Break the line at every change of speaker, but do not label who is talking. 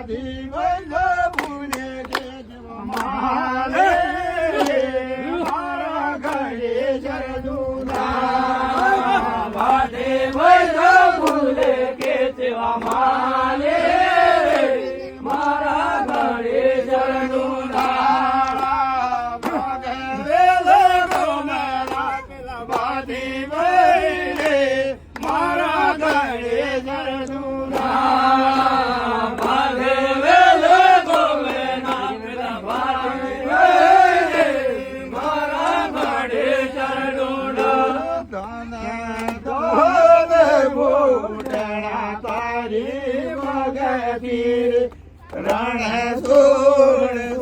બાધી વૈલો ભૂલે કે મારે મારા ઘરે જરદુના બાધી વૈલો ભૂલે કે મારે મારા ઘરે જરદુના ભાગવેલો ગોમેલા બાધી વૈલે મારા ઘરે જરદુના ભાગવેલો ગોમેલા બાધી વૈલે મારા ઘરે જરદુના ધન ભૂટણા તારી મગતી રણ સોળ